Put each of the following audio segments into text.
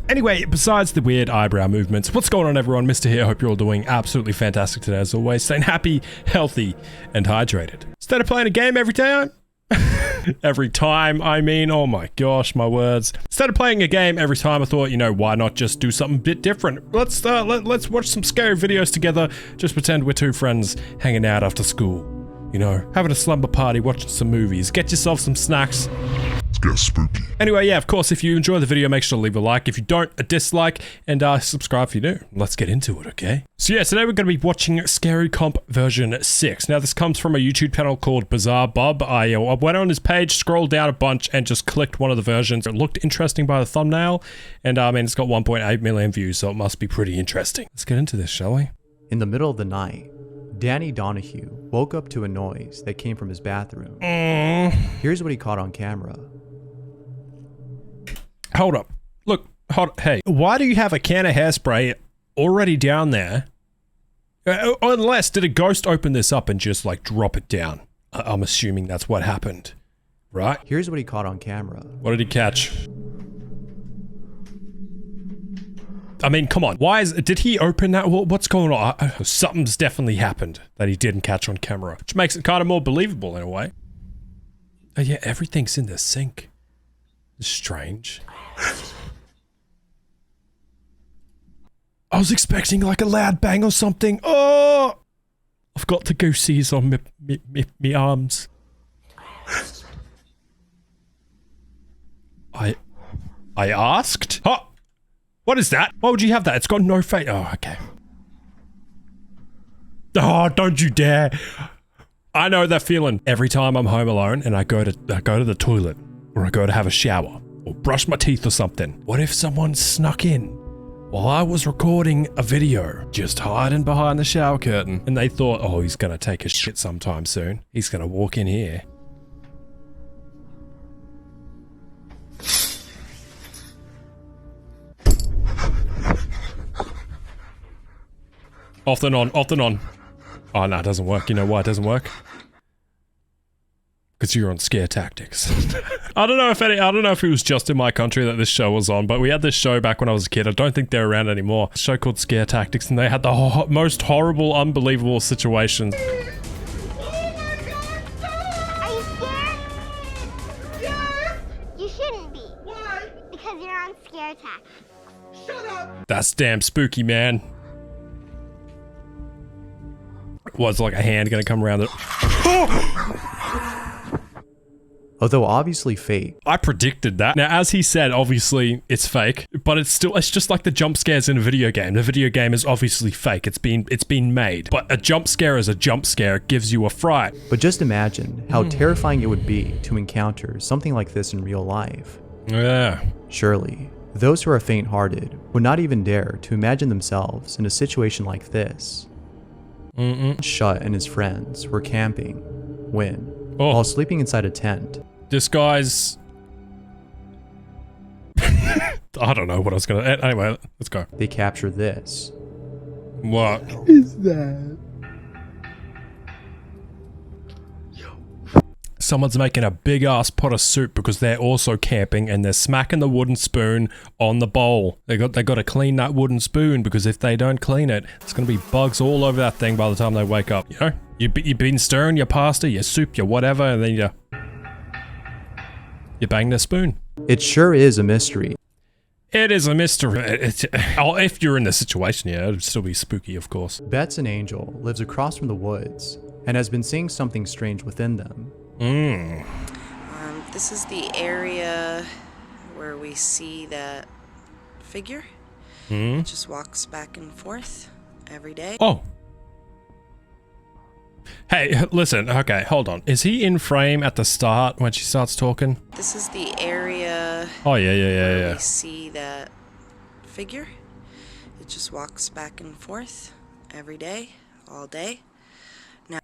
Anyway, besides the weird eyebrow movements, what's going on everyone? Mr. here, hope you're all doing absolutely fantastic today as always. Staying happy, healthy, and hydrated. Instead of playing a game every time, I mean, oh my gosh, my words. Instead of playing a game every time, I thought, you know, why not just do something a bit different? Let's watch some scary videos together. Just pretend we're two friends hanging out after school. You know, having a slumber party, watching some movies. Get yourself some snacks. It's getting spooky. Anyway, yeah, of course, if you enjoy the video, make sure to leave a like. If you don't, a dislike, and subscribe if you do. Let's get into it, okay? So yeah, today we're going to be watching Scary Comp version 6. Now, this comes from a YouTube channel called Bizarre Bob. I went on his page, scrolled down a bunch, and just clicked one of the versions. It looked interesting by the thumbnail, and I mean, it's got 1.8 million views, so it must be pretty interesting. Let's get into this, shall we? In the middle of the night, Danny Donahue woke up to a noise that came from his bathroom. Here's what he caught on camera. Hold up. Look, hey, why do you have a can of hairspray already down there? Unless, did a ghost open this up and just like drop it down? I'm assuming that's what happened, right? Here's what he caught on camera. What did he catch? I mean, come on. Did he open that? What's going on? Something's definitely happened that he didn't catch on camera, which makes it kind of more believable in a way. Oh yeah, everything's in the sink. It's strange. I was expecting like a loud bang or something. Oh! I've got the goosies on me arms. I asked? Huh? What is that? Why would you have that? It's got no face. Oh, okay. Oh, don't you dare. I know that feeling. Every time I'm home alone and I go to the toilet or I go to have a shower or brush my teeth or something. What if someone snuck in while I was recording a video, just hiding behind the shower curtain, and they thought, oh, he's gonna take a shit sometime soon. He's gonna walk in here. Off and on, off and on. Oh, no, it doesn't work. You know why it doesn't work? Because you're on scare tactics. I don't know if it was just in my country that this show was on, but we had this show back when I was a kid. I don't think they're around anymore. A show called Scare Tactics, and they had the most horrible, unbelievable situations. Oh my God, are you scared? Yes! You shouldn't be. Why? Because you're on scare tactics. Shut up! That's damn spooky, man. Was like a hand gonna come around it? Although obviously fake. I predicted that. Now, as he said, obviously it's fake, but it's just like the jump scares in a video game. The video game is obviously fake. It's been made. But a jump scare is a jump scare. It gives you a fright. But just imagine how terrifying it would be to encounter something like this in real life. Yeah. Surely, those who are faint-hearted would not even dare to imagine themselves in a situation like this. Shut and his friends were camping when, while sleeping inside a tent. This guy's... I don't know what I was gonna... Anyway, let's go. They capture this. What is that? Someone's making a big ass pot of soup because they're also camping and they're smacking the wooden spoon on the bowl. They got to clean that wooden spoon because if they don't clean it, it's gonna be bugs all over that thing by the time they wake up. You know, you've been stirring your pasta, your soup, your whatever, and then you bang the spoon. It sure is a mystery. It is a mystery. If you're in this situation, yeah, it'd still be spooky, of course. Bets an angel lives across from the woods and has been seeing something strange within them. This is the area where we see that figure. It just walks back and forth every day. Oh. Hey, listen, okay, hold on. Is he in frame at the start when she starts talking? This is the area where we see that figure. It just walks back and forth every day, all day. Now,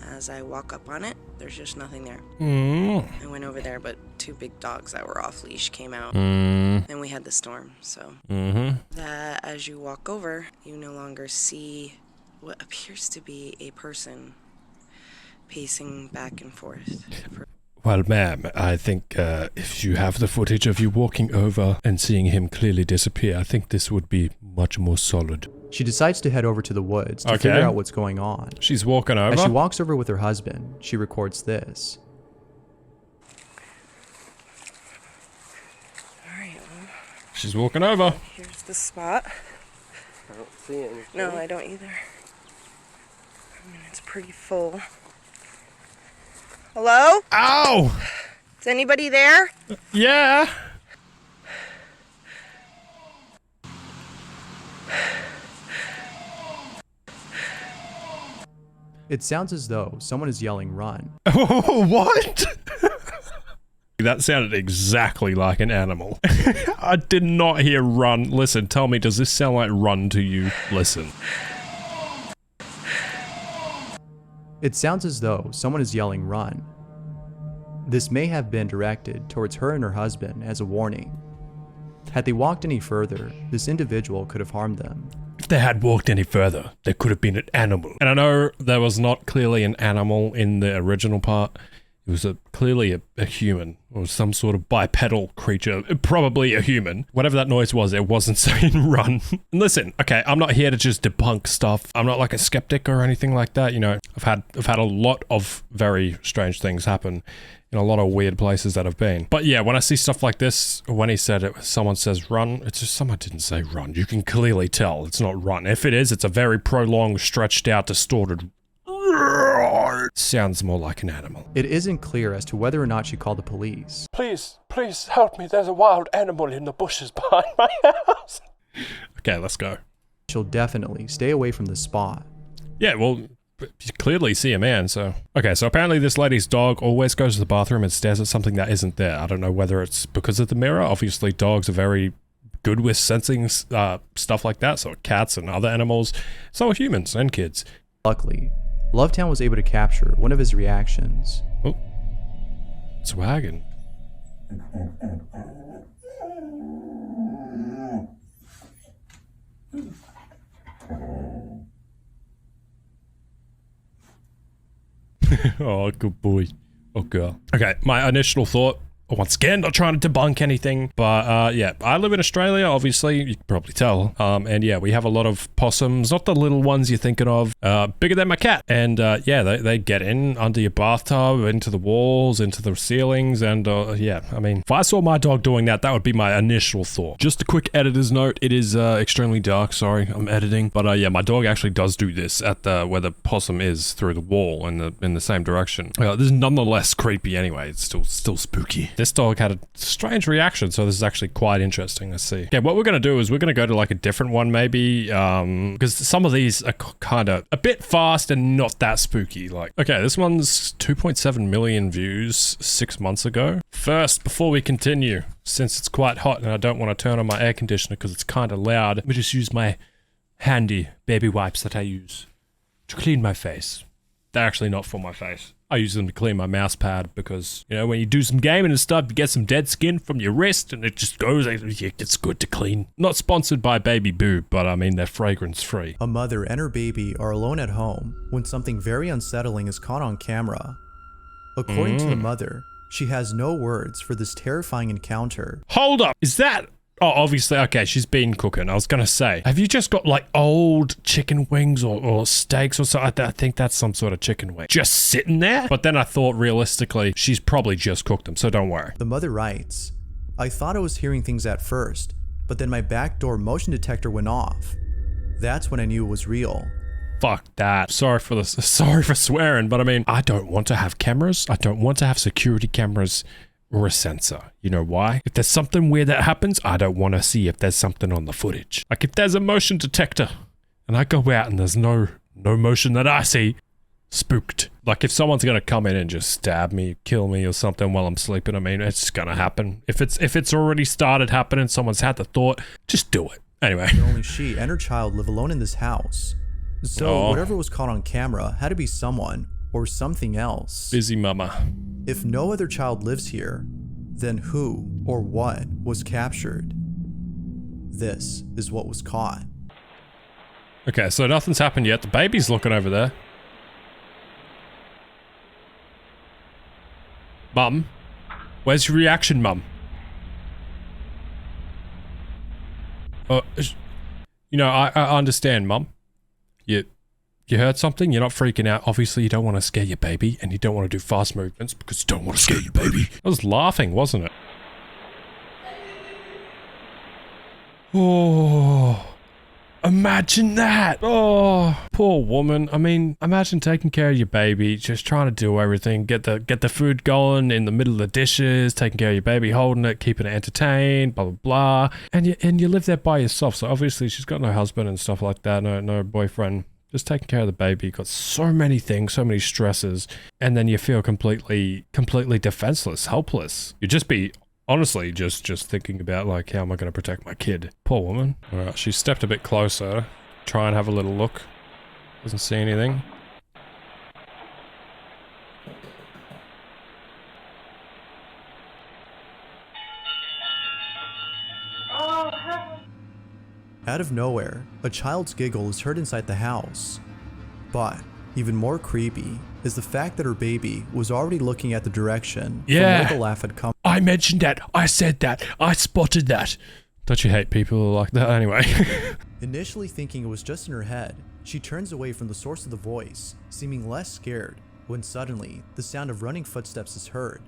as I walk up on it, there's just nothing there. I went over there, but two big dogs that were off leash came out. Then we had the storm, so that as you walk over, you no longer see what appears to be a person pacing back and forth. Well, ma'am, I think if you have the footage of you walking over and seeing him clearly disappear, I think this would be much more solid. She decides to head over to the woods to figure out what's going on. She's walking over. As she walks over with her husband, she records this. Alright, well, She's walking over. here's the spot. I don't see anything. No, I don't either. I mean, it's pretty full. Hello? Ow! Is anybody there? Yeah. It sounds as though someone is yelling, "Run." What? That sounded exactly like an animal. I did not hear run. Listen, tell me, does this sound like run to you? Listen. It sounds as though someone is yelling, "Run." This may have been directed towards her and her husband as a warning. Had they walked any further, this individual could have harmed them. If they had walked any further, there could have been an animal. And I know there was not clearly an animal in the original part. It was clearly a human or some sort of bipedal creature, probably a human. Whatever that noise was, it wasn't saying run. And listen, okay, I'm not here to just debunk stuff. I'm not like a skeptic or anything like that. You know, I've had a lot of very strange things happen in a lot of weird places that I've been. But yeah, when I see stuff like this, when he said it, someone says run, it's just someone didn't say run. You can clearly tell it's not run. If it is, it's a very prolonged, stretched out, distorted. Sounds more like an animal. It isn't clear as to whether or not she called the police. Please help me. There's a wild animal in the bushes behind my house. Okay, let's go. She'll definitely stay away from the spot. Yeah, well, you clearly see a man, so. Okay, so apparently this lady's dog always goes to the bathroom and stares at something that isn't there. I don't know whether it's because of the mirror. Obviously, dogs are very good with sensing stuff like that, so cats and other animals. So are humans and kids. Luckily, Lovetown was able to capture one of his reactions. Oh, it's wagging. Oh, good boy. Oh, girl. Okay, my initial thought, once again, not trying to debunk anything, but yeah, I live in Australia, obviously, you can probably tell, and yeah, we have a lot of possums, not the little ones you're thinking of, bigger than my cat, and yeah, they get in under your bathtub, into the walls, into the ceilings, and yeah, I mean, if I saw my dog doing that, that would be my initial thought. Just a quick editor's note, it is extremely dark, sorry, I'm editing, but yeah, my dog actually does do this at where the possum is through the wall in the same direction. This is nonetheless creepy anyway, it's still spooky. This dog had a strange reaction, so this is actually quite interesting. Let's see. Okay, what we're going to do is we're going to go to like a different one maybe, because some of these are kind of a bit fast and not that spooky. Like, okay, this one's 2.7 million views 6 months ago. First, before we continue, since it's quite hot and I don't want to turn on my air conditioner because it's kind of loud, let me just use my handy baby wipes that I use to clean my face. They're actually not for my face. I use them to clean my mouse pad because, you know, when you do some gaming and stuff, you get some dead skin from your wrist and it just goes, it's good to clean. Not sponsored by Baby Boo, but I mean, they're fragrance free. A mother and her baby are alone at home when something very unsettling is caught on camera. According to the mother, she has no words for this terrifying encounter. Hold up, is that... Oh, obviously, okay, she's been cooking. I was gonna say, have you just got like old chicken wings or steaks or something? I think that's some sort of chicken wing. Just sitting there? But then I thought realistically, she's probably just cooked them, so don't worry. The mother writes, "I thought I was hearing things at first, but then my backdoor motion detector went off. That's when I knew it was real." Fuck that. Sorry for swearing, but I mean, I don't want to have cameras. I don't want to have security cameras or a sensor. You know why? If there's something weird that happens, I don't want to see if there's something on the footage. Like if there's a motion detector and I go out and there's no motion that I see, spooked. Like if someone's gonna come in and just stab me, kill me or something while I'm sleeping, I mean, it's gonna happen. If it's already started happening, someone's had the thought, just do it. Anyway. Only she and her child live alone in this house. So whatever was caught on camera had to be someone or something else. Busy mama. If no other child lives here, then who or what was captured? This is what was caught. Okay, so nothing's happened yet. The baby's looking over there. Mum? Where's your reaction, Mum? You know, I understand, Mum. You heard something? You're not freaking out. Obviously, you don't want to scare your baby, and you don't want to do fast movements because you don't want to scare your baby. I was laughing, wasn't it? Oh, imagine that. Oh, poor woman. I mean, imagine taking care of your baby, just trying to do everything, get the food going in the middle of the dishes, taking care of your baby, holding it, keeping it entertained, blah, blah, blah. And you live there by yourself. So obviously she's got no husband and stuff like that, no boyfriend. Just taking care of the baby. You've got so many things, so many stresses, and then you feel completely defenseless, helpless. You'd just be honestly just thinking about like, how am I going to protect my kid? Poor woman. All right, she stepped a bit closer, try and have a little look. Doesn't see anything. Out of nowhere, a child's giggle is heard inside the house. But even more creepy is the fact that her baby was already looking at the direction from where the laugh had come. I mentioned that. I said that. I spotted that. Don't you hate people like that? Anyway. Initially thinking it was just in her head, she turns away from the source of the voice, seeming less scared, when suddenly the sound of running footsteps is heard.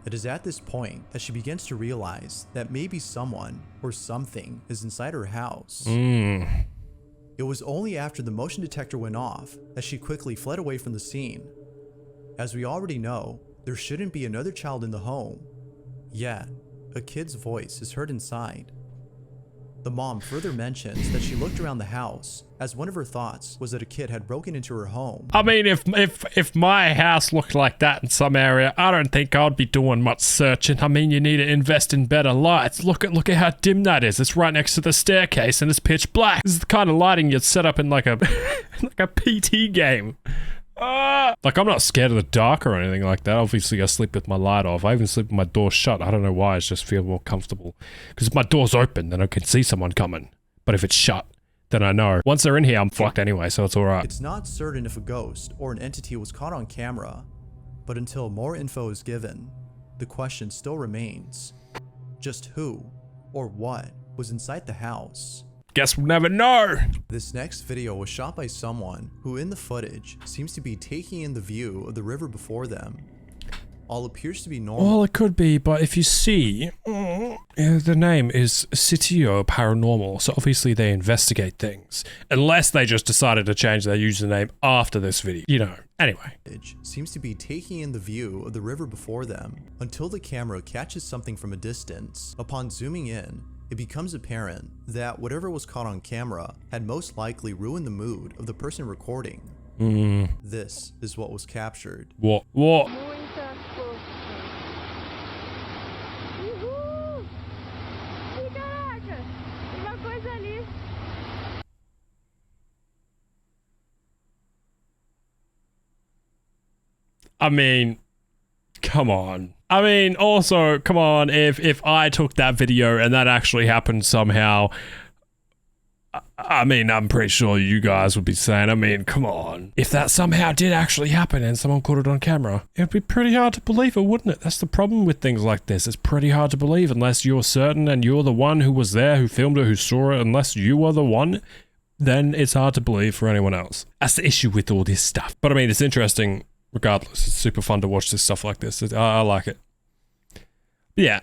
It is at this point that she begins to realize that maybe someone or something is inside her house. It was only after the motion detector went off that she quickly fled away from the scene. As we already know, there shouldn't be another child in the home, yet a kid's voice is heard inside. The mom further mentions that she looked around the house as one of her thoughts was that a kid had broken into her home. I mean, if my house looked like that in some area, I don't think I'd be doing much searching. I mean, you need to invest in better lights. Look at how dim that is. It's right next to the staircase and it's pitch black. This is the kind of lighting you'd set up in like a like a PT game. Like, I'm not scared of the dark or anything like that. Obviously, I sleep with my light off. I even sleep with my door shut. I don't know why. I just feel more comfortable. Because if my door's open, then I can see someone coming. But if it's shut, then I know. Once they're in here, I'm fucked anyway, so it's alright. It's not certain if a ghost or an entity was caught on camera, but until more info is given, the question still remains. Just who or what was inside the house? Guess we'll never know. This next video was shot by someone who in the footage seems to be taking in the view of the river before them. All appears to be normal. Well, it could be, but if you see, the name is Sitio Paranormal, so obviously they investigate things. Unless they just decided to change their username after this video, you know. Anyway. Seems to be taking in the view of the river before them until the camera catches something from a distance. Upon zooming in, it becomes apparent that whatever was caught on camera had most likely ruined the mood of the person recording. This is what was captured. What? I mean, come on. I mean, also, come on, if I took that video and that actually happened somehow, I mean, I'm pretty sure you guys would be saying, I mean, come on. If that somehow did actually happen and someone caught it on camera, it would be pretty hard to believe it, wouldn't it? That's the problem with things like this. It's pretty hard to believe unless you're certain and you're the one who was there, who filmed it, who saw it. Unless you are the one, then it's hard to believe for anyone else. That's the issue with all this stuff. But I mean, it's interesting. Regardless, it's super fun to watch this stuff like this. I like it. But yeah.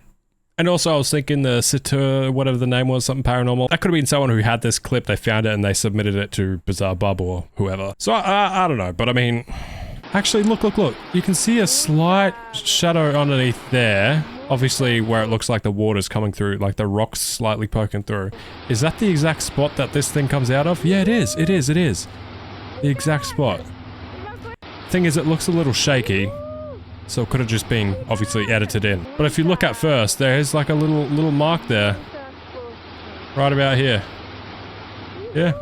And also I was thinking the Sitter, whatever the name was, something paranormal. That could have been someone who had this clip, they found it and they submitted it to Bizarre Bub or whoever. So I don't know, but I mean, actually look. You can see a slight shadow underneath there. Obviously where it looks like the water's coming through, like the rocks slightly poking through. Is that the exact spot that this thing comes out of? Yeah, it is. The exact spot. Thing is, it looks a little shaky, so it could have just been obviously edited in. But if you look at first, there is like a little mark there, right about here. Yeah.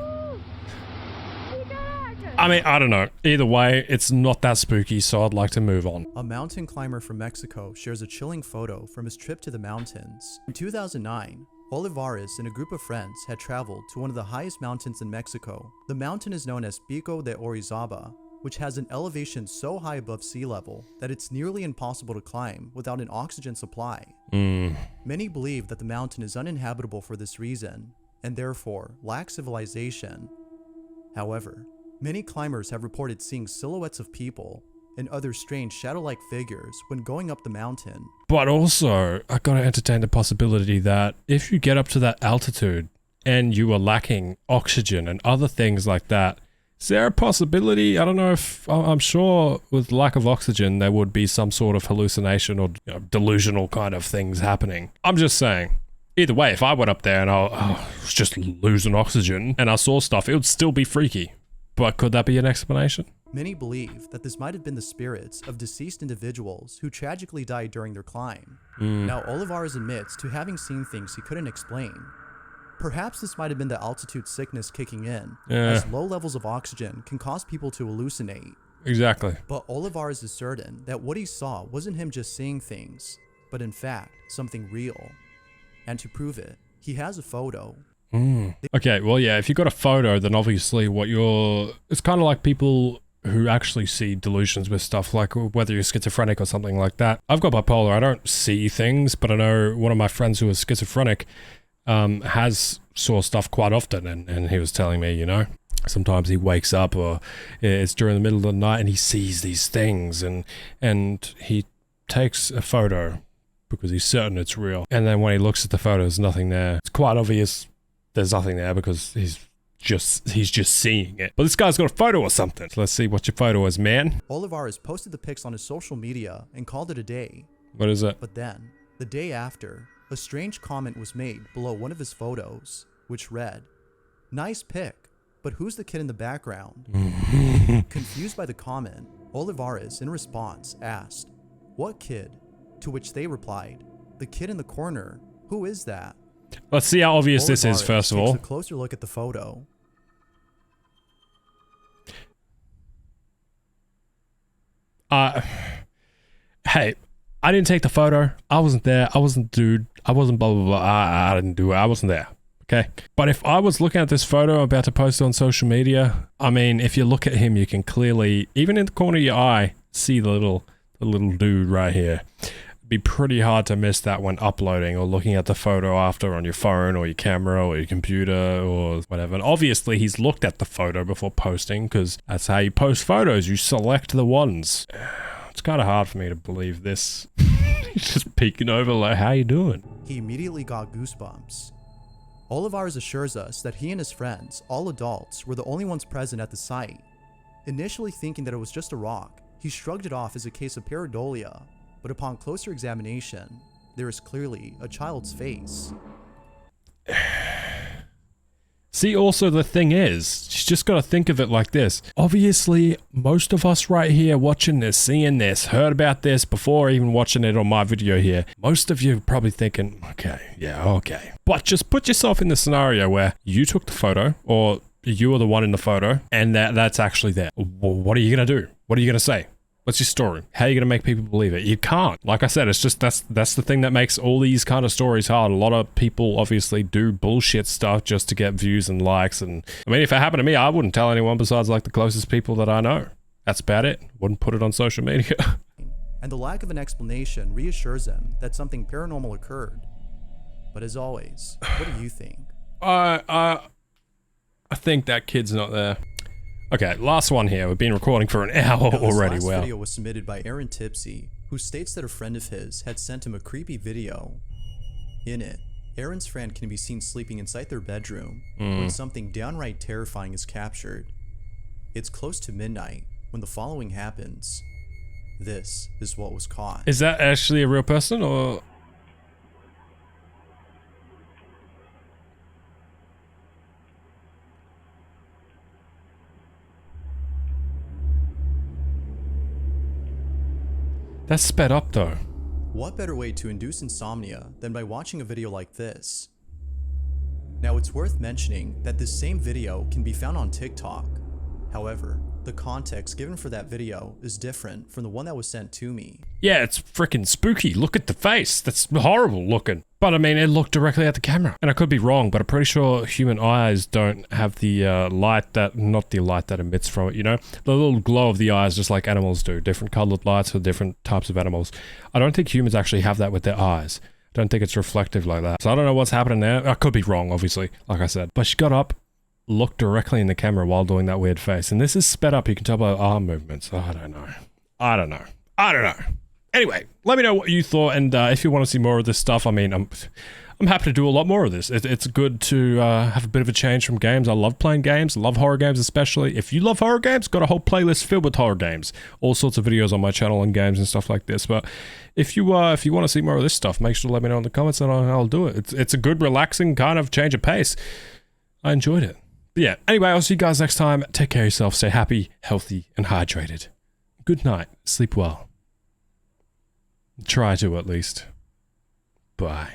I mean, I don't know. Either way, it's not that spooky, so I'd like to move on. A mountain climber from Mexico shares a chilling photo from his trip to the mountains. In 2009, Olivares and a group of friends had traveled to one of the highest mountains in Mexico. The mountain is known as Pico de Orizaba, which has an elevation so high above sea level that it's nearly impossible to climb without an oxygen supply. Many believe that the mountain is uninhabitable for this reason, and therefore lacks civilization. However, many climbers have reported seeing silhouettes of people and other strange shadow-like figures when going up the mountain. But also, I gotta entertain the possibility that if you get up to that altitude and you are lacking oxygen and other things like that, is there a possibility? I don't know if, I'm sure with lack of oxygen, there would be some sort of hallucination or delusional kind of things happening. I'm just saying. Either way, if I went up there and I was just losing oxygen and I saw stuff, it would still be freaky. But could that be an explanation? Many believe that this might have been the spirits of deceased individuals who tragically died during their climb. Now, Olivares admits to having seen things he couldn't explain. Perhaps this might have been the altitude sickness kicking in, as low levels of oxygen can cause people to hallucinate. Exactly. But Olivares is certain that what he saw wasn't him just seeing things, but in fact, something real. And to prove it, he has a photo. Okay, well, yeah, if you got a photo, then obviously it's kind of like people who actually see delusions with stuff, like whether you're schizophrenic or something like that. I've got bipolar, I don't see things, but I know one of my friends who is schizophrenic saw stuff quite often, and he was telling me, sometimes he wakes up or it's during the middle of the night and he sees these things and he takes a photo because he's certain it's real. And then when he looks at the photo, there's nothing there. It's quite obvious there's nothing there because he's just seeing it. But this guy's got a photo or something. So let's see what your photo is, man. Olivares posted the pics on his social media and called it a day. What is it? But then, the day after, a strange comment was made below one of his photos, which read, "Nice pic, but who's the kid in the background?" Confused by the comment, Olivares, in response, asked, "What kid?" To which they replied, "The kid in the corner. Who is that?" Let's see how obvious this is, first of all. Takes a closer look at the photo. Hey, I didn't take the photo. I wasn't there. I wasn't the dude. I wasn't blah, blah, blah. I didn't do it. I wasn't there. Okay. But if I was looking at this photo, I'm about to post it on social media, I mean, if you look at him, you can clearly, even in the corner of your eye, see the little dude right here. Be pretty hard to miss that when uploading or looking at the photo after on your phone or your camera or your computer or whatever. And obviously he's looked at the photo before posting, because that's how you post photos. You select the ones. It's kind of hard for me to believe this. He's just peeking over like, how you doing? He immediately got goosebumps. Olivares assures us that he and his friends, all adults, were the only ones present at the site. Initially thinking that it was just a rock, he shrugged it off as a case of pareidolia. But upon closer examination, there is clearly a child's face. See, also the thing is, you just gotta think of it like this. Obviously, most of us right here watching this, seeing this, heard about this before even watching it on my video here. Most of you are probably thinking, okay, yeah, okay. But just put yourself in the scenario where you took the photo, or you were the one in the photo, and that's actually there. Well, what are you gonna do? What are you gonna say? What's your story? How are you going to make people believe it? You can't. Like I said, it's just that's the thing that makes all these kind of stories hard. A lot of people obviously do bullshit stuff just to get views and likes. And I mean, if it happened to me, I wouldn't tell anyone besides like the closest people that I know. That's about it. Wouldn't put it on social media. And the lack of an explanation reassures him that something paranormal occurred. But as always, what do you think? I think that kid's not there. Okay, last one here. We've been recording for an hour already. This Wow. video was submitted by Aaron Tipsy, who states that a friend of his had sent him a creepy video. In it, Aaron's friend can be seen sleeping inside their bedroom when something downright terrifying is captured. It's close to midnight when the following happens. This is what was caught. Is that actually a real person, or? That's sped up though. What better way to induce insomnia than by watching a video like this? Now, it's worth mentioning that this same video can be found on TikTok. However, The context given for that video is different from the one that was sent to me. Yeah, it's freaking spooky. Look at the face. That's horrible looking. But I mean, it looked directly at the camera. And I could be wrong, but I'm pretty sure human eyes don't have the not the light that emits from it, you know? The little glow of the eyes, just like animals do. Different colored lights for different types of animals. I don't think humans actually have that with their eyes. I don't think it's reflective like that. So I don't know what's happening there. I could be wrong, obviously, like I said. But she got up, looked directly in the camera while doing that weird face. And this is sped up. You can tell by arm movements. I don't know. Anyway, let me know what you thought, and if you want to see more of this stuff, I mean, I'm happy to do a lot more of this. It's good to have a bit of a change from games. I love playing games. I love horror games especially. If you love horror games, got a whole playlist filled with horror games. All sorts of videos on my channel and games and stuff like this. But if you want to see more of this stuff, make sure to let me know in the comments and I'll do it. It's a good, relaxing kind of change of pace. I enjoyed it. But yeah, anyway, I'll see you guys next time. Take care of yourself. Stay happy, healthy, and hydrated. Good night. Sleep well. Try to, at least. Bye.